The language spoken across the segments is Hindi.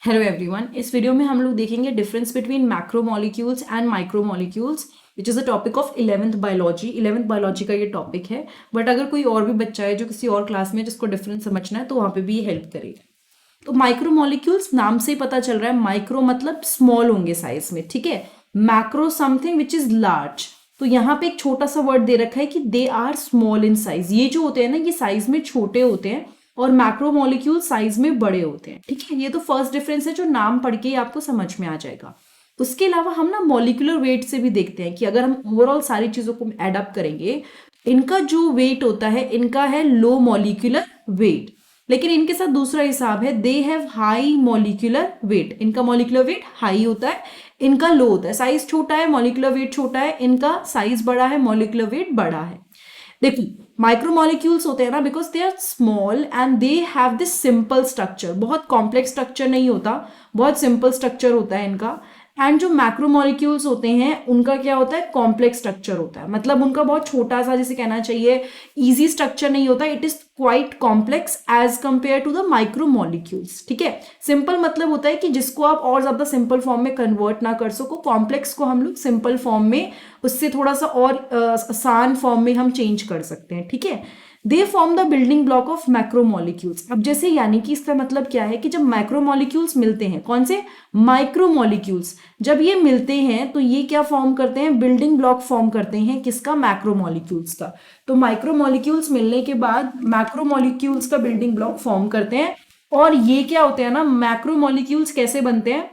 हेलो एवरीवन, इस वीडियो में हम लोग देखेंगे difference between macromolecules and micromolecules which is a topic of 11th biology. 11th biology का ये टॉपिक है, बट अगर कोई और भी बच्चा है जो किसी और क्लास में जिसको डिफरेंस समझना है तो वहाँ पे भी ये हेल्प करेगा। तो माइक्रोमोलिक्यूल्स नाम से ही पता चल रहा है, माइक्रो मतलब स्मॉल होंगे साइज में, ठीक है। Macro something which is large. तो यहाँ पे एक छोटा सा वर्ड दे रखा है कि they are small in size. ये जो होते हैं ना, ये साइज में छोटे होते हैं और मैक्रोमोलिक्यूल साइज में बड़े होते हैं, ठीक है। ये तो फर्स्ट डिफरेंस है जो नाम पढ़ के ही आपको समझ में आ जाएगा। उसके अलावा हम ना मॉलिक्यूलर वेट से भी देखते हैं कि अगर हम ओवरऑल सारी चीजों को एडअप करेंगे, इनका जो वेट होता है इनका है लो मॉलिक्यूलर वेट। लेकिन इनके साथ दूसरा हिसाब है, they have high molecular wait. इनका मॉलिक्यूलर वेट हाई होता है, इनका लो होता है। साइज छोटा है, मॉलिक्यूलर वेट छोटा है, इनका साइज बड़ा है, मॉलिक्यूलर वेट बड़ा है। देखो, माइक्रोमोलिक्यूल्स होते हैं ना, because they are small and they have this simple structure. बहुत कॉम्प्लेक्स स्ट्रक्चर नहीं होता, बहुत सिंपल स्ट्रक्चर होता है इनका। एंड जो मैक्रोमोलिक्यूल्स होते हैं उनका क्या होता है, कॉम्प्लेक्स स्ट्रक्चर होता है। मतलब उनका बहुत छोटा सा, जिसे कहना चाहिए इजी स्ट्रक्चर नहीं होता, it is quite complex as compare to the micromolecules, ठीक है। सिंपल मतलब होता है कि जिसको आप और ज्यादा सिंपल फॉर्म में कन्वर्ट ना कर सको, कॉम्प्लेक्स को हम लोग सिंपल फॉर्म में, उससे थोड़ा सा और आसान फॉर्म में हम चेंज कर सकते हैं, ठीक है। दे form the building block of macromolecules. अब जैसे यानी कि इसका मतलब क्या है कि जब मैक्रोमोलिक्यूल्स मिलते हैं, कौन से, माइक्रोमोलिक्यूल्स, जब ये मिलते हैं तो ये क्या फॉर्म करते हैं, बिल्डिंग ब्लॉक फॉर्म करते हैं, किसका, मैक्रोमोलिक्यूल्स का। तो माइक्रोमोलिक्यूल्स मिलने के बाद मैक्रोमोलिक्यूल्स का बिल्डिंग ब्लॉक फॉर्म करते हैं। और ये क्या होते हैं ना, मैक्रोमोलिक्यूल्स कैसे बनते हैं,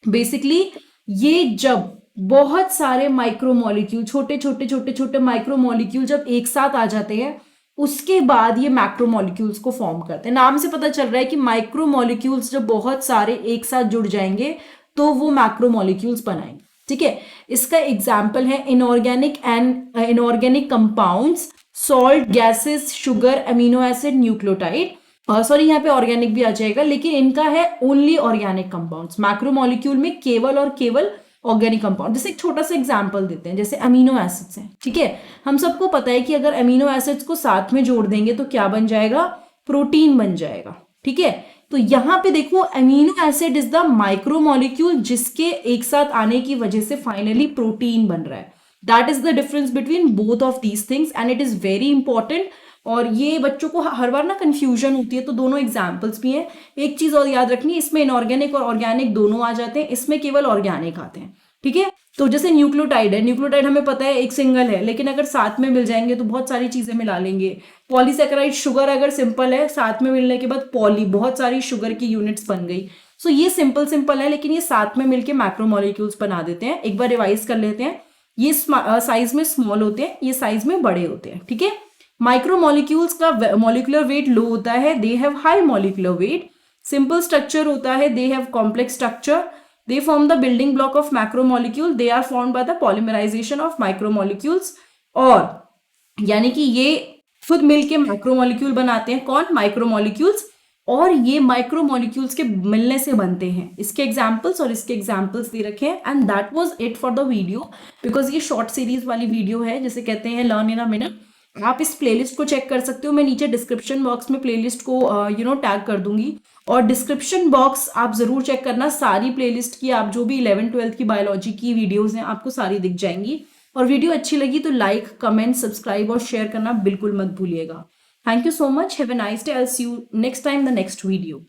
बेसिकली ये जब बहुत सारे माइक्रोमोलिक्यूल, छोटे छोटे छोटे छोटे माइक्रोमोलिक्यूल जब एक साथ आ जाते हैं, उसके बाद ये मैक्रोमोलिक्यूल्स को फॉर्म करते हैं। नाम से पता चल रहा है कि माइक्रोमोलिक्यूल्स जब बहुत सारे एक साथ जुड़ जाएंगे तो वो मैक्रोमोलिक्यूल्स बनाएंगे, ठीक है। इसका एग्जाम्पल है inorganic and inorganic compounds, salt, gases, sugar, amino acid, nucleotide. Sorry, यहाँ पे ऑर्गेनिक भी आ जाएगा, लेकिन इनका है ओनली ऑर्गेनिक कंपाउंड्स। मैक्रोमोलिक्यूल में केवल और केवल ऑर्गेनिक कंपाउंड। जैसे एक छोटा सा एग्जांपल देते हैं, जैसे अमीनो एसिड्स हैं, ठीक है। हम सबको पता है कि अगर अमीनो एसिड्स को साथ में जोड़ देंगे तो क्या बन जाएगा, प्रोटीन बन जाएगा, ठीक है। तो यहां पे देखो, amino acid is the micromolecule जिसके एक साथ आने की वजह से फाइनली प्रोटीन बन रहा है। That is the difference between both of these things and it is very important. और ये बच्चों को हर बार ना कंफ्यूजन होती है, तो दोनों एग्जाम्पल्स भी हैं। एक चीज और याद रखनी, इसमें इनऑर्गेनिक और ऑर्गेनिक दोनों आ जाते हैं, इसमें केवल ऑर्गेनिक आते हैं, ठीक है। तो जैसे न्यूक्लियोटाइड है, न्यूक्लियोटाइड हमें पता है एक सिंगल है, लेकिन अगर साथ में मिल जाएंगे तो बहुत सारी चीजें मिला लेंगे। पॉलीसेकेराइड, शुगर अगर सिंपल है, साथ में मिलने के बाद पॉली, बहुत सारी शुगर की यूनिट्स बन गई। सो ये सिंपल सिंपल है, लेकिन ये साथ में मिलके मैक्रोमोलिक्यूल्स बना देते हैं। एक बार रिवाइज कर लेते हैं, ये साइज में स्मॉल होते हैं, ये साइज में बड़े होते हैं, ठीक है। माइक्रोमोलिक्यूल्स का मॉलिक्यूलर वेट लो होता है, they have high molecular weight. Simple structure होता है, they have complex structure. They form the building block of macromolecule, they are formed by the polymerisation of micromolecules. और यानी कि ये खुद मिलके मैक्रोमोलिक्यूल बनाते हैं, कौन, माइक्रोमोलिक्यूल्स। और ये माइक्रोमोलिक्यूल्स के मिलने से बनते हैं। इसके एग्जाम्पल्स और इसके एग्जाम्पल्स दे रखे हैं। And that was it for the video, because ये शॉर्ट सीरीज वाली वीडियो है, जिसे कहते हैं लर्न इन अ मिनट। आप इस प्लेलिस्ट को चेक कर सकते हो, मैं नीचे डिस्क्रिप्शन बॉक्स में प्लेलिस्ट को टैग कर दूंगी। और डिस्क्रिप्शन बॉक्स आप जरूर चेक करना, सारी प्लेलिस्ट की, आप जो भी 11th-12th की बायोलॉजी की वीडियोस हैं आपको सारी दिख जाएंगी। और वीडियो अच्छी लगी तो लाइक, कमेंट, सब्सक्राइब और शेयर करना बिल्कुल मत भूलिएगा। Thank you so much, have a nice day, I will see you next time the next video.